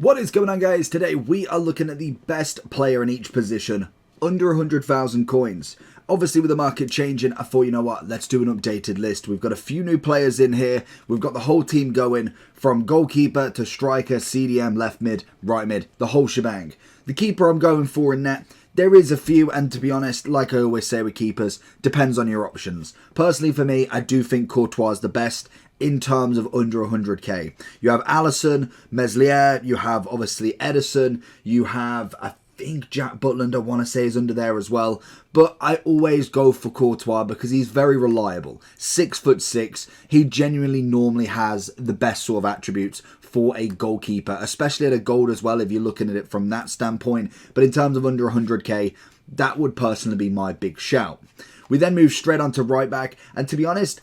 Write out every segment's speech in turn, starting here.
What is going on, guys? Today we are looking at the best player in each position under 100,000 coins. Obviously with the market changing, I thought, you know what, let's do an updated list. We've got a few new players in here. We've got the whole team going from goalkeeper to striker, CDM, left mid, right mid, the whole shebang. The keeper I'm going for in net, there is a few, and to be honest, like I always say with keepers, depends on your options. Personally for me, I do think Courtois is the best in terms of under 100k. You have Alisson, Meslier, you have obviously Edison, you have, I think Jack Butland I want to say is under there as well, but I always go for Courtois because he's very reliable. 6'6", he genuinely normally has the best sort of attributes for a goalkeeper, especially at a goal as well if you're looking at it from that standpoint. But in terms of under 100k, that would personally be my big shout. We then move straight on to right back, and to be honest,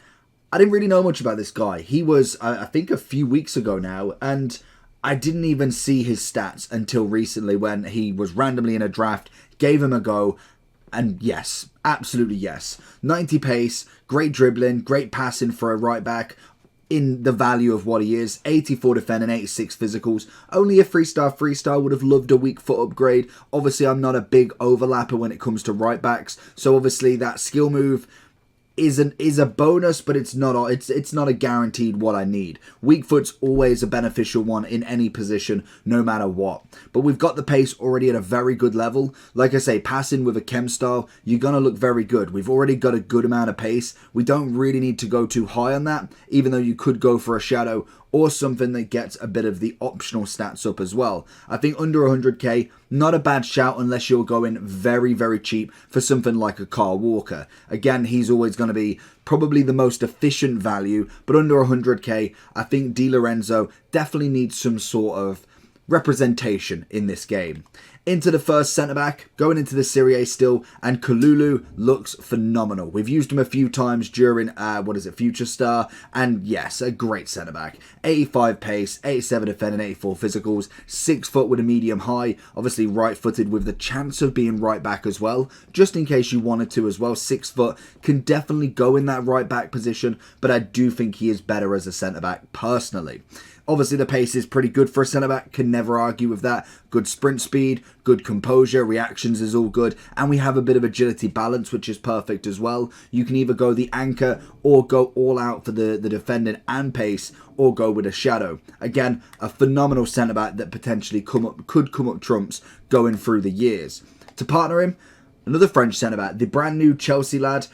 I didn't really know much about this guy. He was, I think, a few weeks ago now, and I didn't even see his stats until recently when he was randomly in a draft, gave him a go, and yes, absolutely yes. 90 pace, great dribbling, great passing for a right back in the value of what he is. 84 defending, 86 physicals. Only a 3-star, would have loved a weak foot upgrade. Obviously, I'm not a big overlapper when it comes to right backs, so obviously that skill move is a bonus, but it's not a guaranteed what I need. Weak foot's always a beneficial one in any position, no matter what. But we've got the pace already at a very good level. Like I say, passing with a chem style, you're going to look very good. We've already got a good amount of pace. We don't really need to go too high on that, even though you could go for a shadow or something that gets a bit of the optional stats up as well. I think under 100k, not a bad shout unless you're going very, very cheap for something like a Kyle Walker. Again, he's always going to be probably the most efficient value, but under 100k, I think Di Lorenzo definitely needs some sort of representation in this game. Into the first centre-back, going into the Serie A still, and Kalulu looks phenomenal. We've used him a few times during, Future Star, and yes, a great centre-back. 85 pace, 87 defending, 84 physicals, 6 foot with a medium high, obviously right-footed with the chance of being right-back as well, just in case you wanted to as well. 6 foot can definitely go in that right-back position, but I do think he is better as a centre-back personally. Obviously, the pace is pretty good for a centre-back, can never argue with that. Good sprint speed, good composure, reactions is all good, and we have a bit of agility balance, which is perfect as well. You can either go the anchor or go all out for the defending and pace, or go with a shadow. Again, a phenomenal centre-back that potentially could come up trumps going through the years. To partner him, another French centre-back, the brand new Chelsea lad.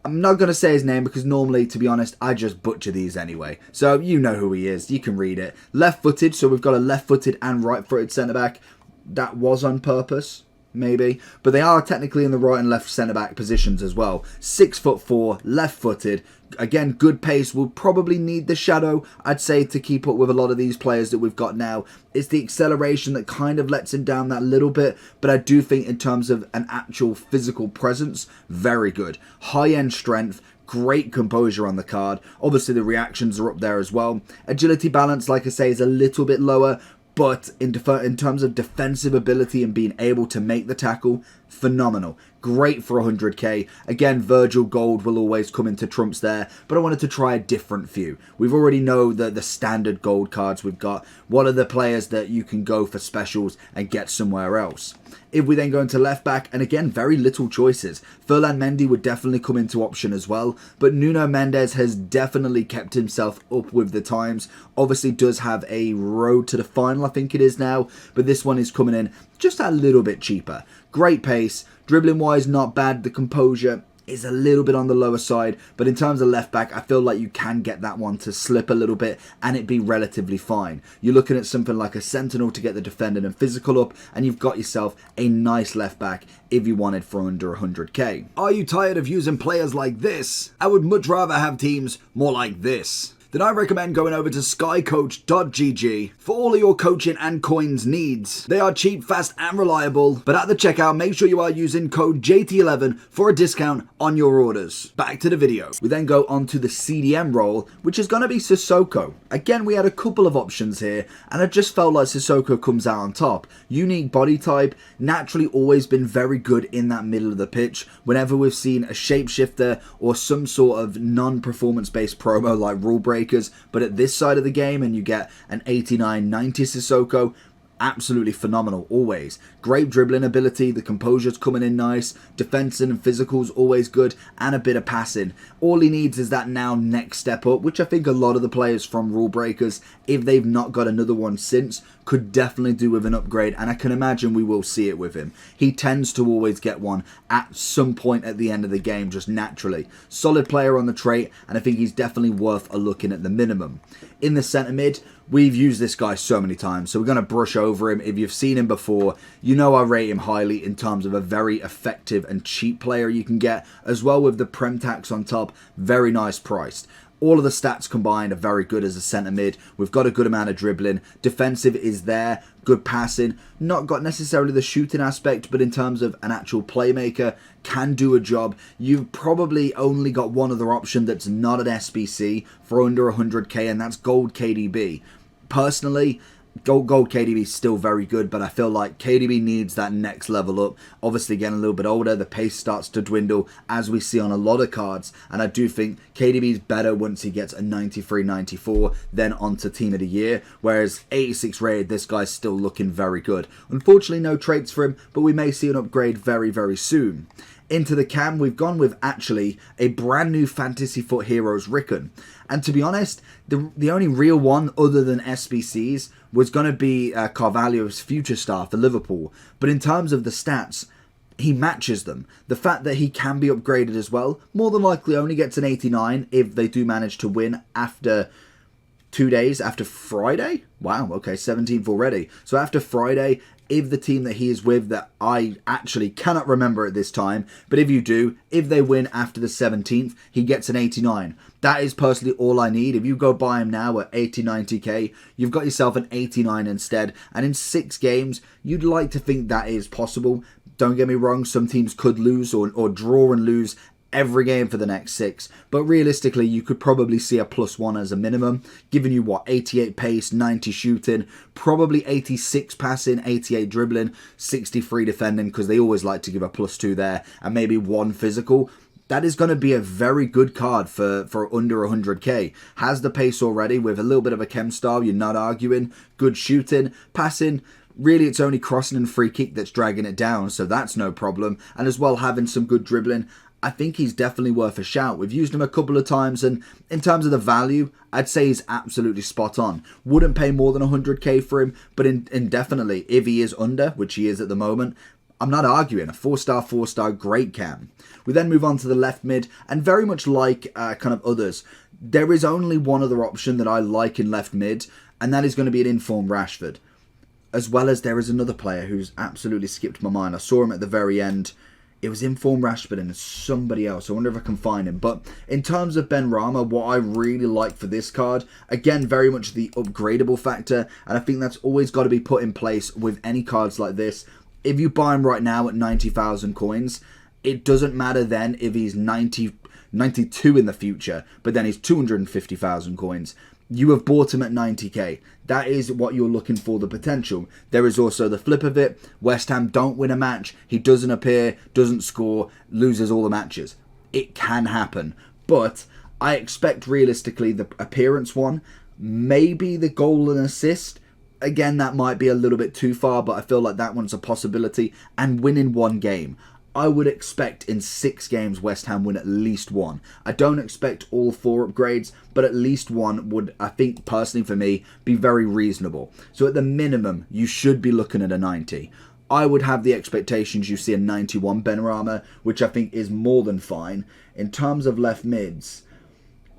I'm not going to say his name because normally, to be honest, I just butcher these anyway. So you know who he is. You can read it. Left-footed, so we've got a left-footed and right-footed centre-back. That was on purpose, maybe. But they are technically in the right and left centre-back positions as well. 6'4", left-footed. Again, good pace. We'll probably need the shadow, I'd say, to keep up with a lot of these players that we've got now. It's the acceleration that kind of lets him down that little bit, but I do think in terms of an actual physical presence, very good. High-end strength, great composure on the card. Obviously, the reactions are up there as well. Agility balance, like I say, is a little bit lower, but in terms of defensive ability and being able to make the tackle, phenomenal. Great for 100k. Again, Virgil Gold will always come into trumps there, but I wanted to try a different few. We've already know the standard gold cards we've got. What are the players that you can go for specials and get somewhere else? If we then go into left back, and again, very little choices. Ferland Mendy would definitely come into option as well, but Nuno Mendes has definitely kept himself up with the times. Obviously does have a road to the final, I think it is now, but this one is coming in just a little bit cheaper. Great pace, dribbling wise not bad, the composure is a little bit on the lower side, but in terms of left back, I feel like you can get that one to slip a little bit and it be relatively fine. You're looking at something like a Sentinel to get the defending and physical up, and you've got yourself a nice left back if you wanted for under 100k. Are you tired of using players like this? I would much rather have teams more like this. Then I recommend going over to skycoach.gg for all of your coaching and coins needs. They are cheap, fast and reliable, but at the checkout make sure you are using code JT11 for a discount on your orders. Back to the video. We then go on to the CDM role, which is going to be Sissoko. Again, we had a couple of options here, and I just felt like Sissoko comes out on top. Unique body type, naturally always been very good in that middle of the pitch. Whenever we've seen a shapeshifter or some sort of non-performance based promo like Rule Break, breakers, but at this side of the game and you get an 89-90 Sissoko, absolutely phenomenal always. Great dribbling ability, the composure's coming in nice, defensing and physical's always good, and a bit of passing. All he needs is that now next step up, which I think a lot of the players from Rule Breakers, if they've not got another one since, could definitely do with an upgrade, and I can imagine we will see it with him. He tends to always get one at some point at the end of the game, just naturally. Solid player on the trait, and I think he's definitely worth a look in at the minimum. In the centre mid, we've used this guy so many times, so we're going to brush over him. If you've seen him before, you know I rate him highly in terms of a very effective and cheap player you can get, as well with the Prem tax on top, very nice priced. All of the stats combined are very good as a centre mid. We've got a good amount of dribbling. Defensive is there. Good passing. Not got necessarily the shooting aspect, but in terms of an actual playmaker, can do a job. You've probably only got one other option that's not an SBC for under 100k, and that's Gold KDB. Personally, Gold KDB is still very good, but I feel like KDB needs that next level up. Obviously getting a little bit older, the pace starts to dwindle, as we see on a lot of cards, and I do think KDB is better once he gets a 93, 94, then onto Team of the Year, whereas 86 rated, this guy's still looking very good. Unfortunately, no traits for him, but we may see an upgrade very, very soon. Into the cam, we've gone with actually a brand new Fantasy Foot Heroes Rickon. And to be honest, the only real one other than SBCs was going to be Carvalho's future star for Liverpool. But in terms of the stats, he matches them. The fact that he can be upgraded as well, more than likely only gets an 89 if they do manage to win after 2 days, after Friday. Wow, okay, 17th already. So after Friday, if the team that he is with, that I actually cannot remember at this time, but if you do, if they win after the 17th, he gets an 89. That is personally all I need. If you go buy him now at 80, 90k, you've got yourself an 89 instead, and in 6 games, you'd like to think that is possible. Don't get me wrong, some teams could lose or draw and lose every game for the next 6, but realistically you could probably see a +1 as a minimum, giving you what, 88 pace, 90 shooting, probably 86 passing, 88 dribbling, 63 defending, because they always like to give a +2 there, and maybe 1 physical. That is going to be a very good card for under 100k. Has the pace already with a little bit of a chem style, you're not arguing. Good shooting, passing. Really, it's only crossing and free kick that's dragging it down, so that's no problem. And as well, having some good dribbling. I think he's definitely worth a shout. We've used him a couple of times, and in terms of the value, I'd say he's absolutely spot on. Wouldn't pay more than 100k for him, but indefinitely, if he is under, which he is at the moment, I'm not arguing. A 4-star, great cam. We then move on to the left mid, and very much like kind of others, there is only one other option that I like in left mid, and that is going to be an informed Rashford. As well as there is another player who's absolutely skipped my mind. I saw him at the very end. It was Informed Rashford and somebody else. I wonder if I can find him. But in terms of Ben Rama, what I really like for this card, again, very much the upgradable factor. And I think that's always got to be put in place with any cards like this. If you buy him right now at 90,000 coins, it doesn't matter then if he's 92 in the future, but then he's 250,000 coins. You have bought him at 90k. That is what you're looking for, the potential. There is also the flip of it. West Ham don't win a match. He doesn't appear, doesn't score, loses all the matches. It can happen. But I expect realistically the appearance one, maybe the goal and assist. Again, that might be a little bit too far, but I feel like that one's a possibility. And winning one game. I would expect in 6 games West Ham win at least 1. I don't expect all 4 upgrades, but at least 1 would, I think personally for me, be very reasonable. So at the minimum, you should be looking at a 90. I would have the expectations you see a 91 Benrahma, which I think is more than fine. In terms of left mids,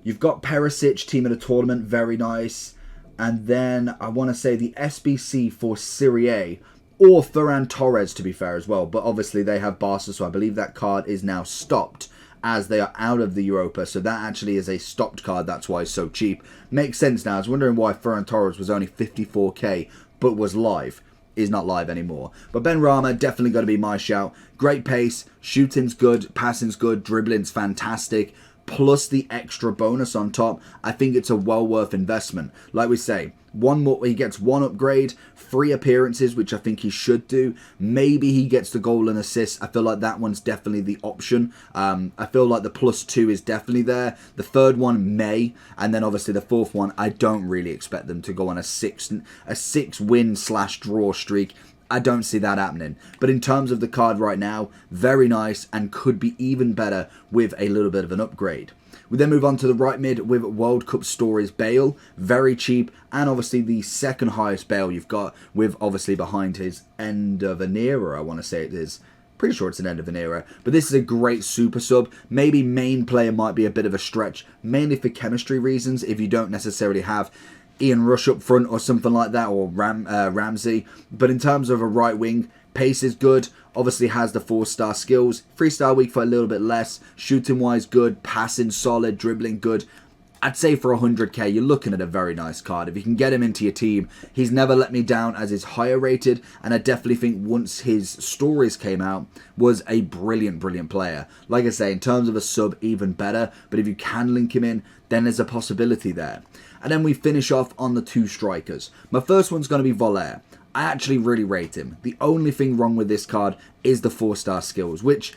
you've got Perisic, team of the tournament, very nice. And then I want to say the SBC for Serie A, or Ferran Torres, to be fair, as well. But obviously they have Barca, so I believe that card is now stopped as they are out of the Europa. So that actually is a stopped card. That's why it's so cheap. Makes sense now. I was wondering why Ferran Torres was only 54k, but was live. Is not live anymore. But Benrahma, definitely going to be my shout. Great pace. Shooting's good. Passing's good. Dribbling's fantastic. plus the extra bonus on top, I think it's a well worth investment. Like we say, one more, he gets one upgrade, 3 appearances, which I think he should do. Maybe he gets the goal and assist. I feel like that one's definitely the option. I feel like the +2 is definitely there. The third one may, and then obviously the fourth one, I don't really expect them to go on a 6 win / draw streak. I don't see that happening. But in terms of the card right now, very nice and could be even better with a little bit of an upgrade. We then move on to the right mid with World Cup Stories Bale. Very cheap, and obviously the second highest Bale you've got, with obviously behind his end of an era, I want to say it is. Pretty sure it's an end of an era. But this is a great super sub. Maybe main player might be a bit of a stretch, mainly for chemistry reasons, if you don't necessarily have Ian Rush up front or something like that, or Ramsey. But in terms of a right wing, pace is good. Obviously has the 4-star skills. 3-star weak for a little bit less. Shooting wise good. Passing solid. Dribbling good. I'd say for 100k, you're looking at a very nice card. If you can get him into your team, he's never let me down as he's higher rated. And I definitely think once his stories came out, was a brilliant, brilliant player. Like I say, in terms of a sub, even better. But if you can link him in, then there's a possibility there. And then we finish off on the 2 strikers. My first one's going to be Voler. I actually really rate him. The only thing wrong with this card is the 4-star skills, which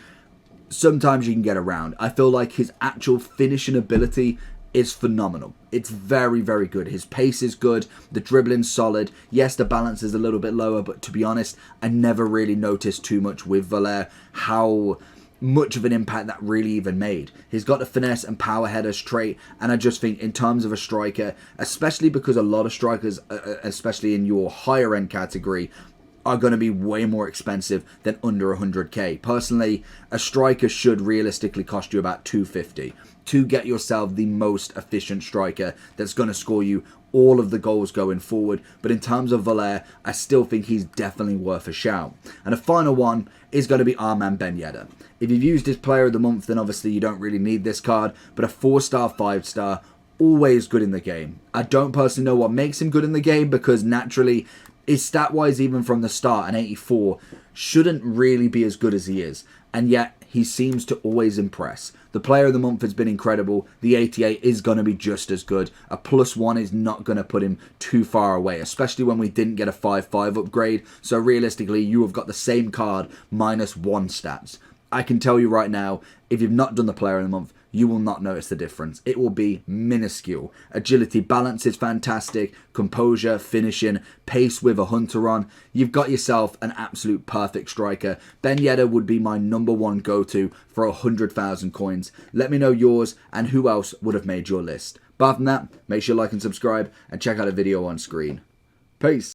sometimes you can get around. I feel like his actual finishing ability is phenomenal. It's very, very good. His pace is good. The dribbling's solid. Yes, the balance is a little bit lower, but to be honest, I never really noticed too much with Voler how much of an impact that really even made. He's got the finesse and power headers trait, and I just think in terms of a striker, especially because a lot of strikers, especially in your higher end category, are going to be way more expensive than under 100k. Personally, a striker should realistically cost you about 250 to get yourself the most efficient striker that's going to score you all of the goals going forward. But in terms of Voler, I still think he's definitely worth a shout. And the final one is going to be Armand Ben Yedder. If you've used his player of the month, then obviously you don't really need this card, but a 4-star, 5-star, always good in the game. I don't personally know what makes him good in the game, because naturally, his stat-wise, even from the start, an 84, shouldn't really be as good as he is. And yet, he seems to always impress. The player of the month has been incredible. The 88 is going to be just as good. A +1 is not going to put him too far away, especially when we didn't get a 5/5 upgrade. So realistically, you have got the same card -1 stats. I can tell you right now, if you've not done the player of the month, you will not notice the difference. It will be minuscule. Agility, balance is fantastic. Composure, finishing, pace with a hunter on. You've got yourself an absolute perfect striker. Ben Yedder would be my #1 go-to for 100,000 coins. Let me know yours and who else would have made your list. Apart from that, make sure you like and subscribe and check out a video on screen. Peace.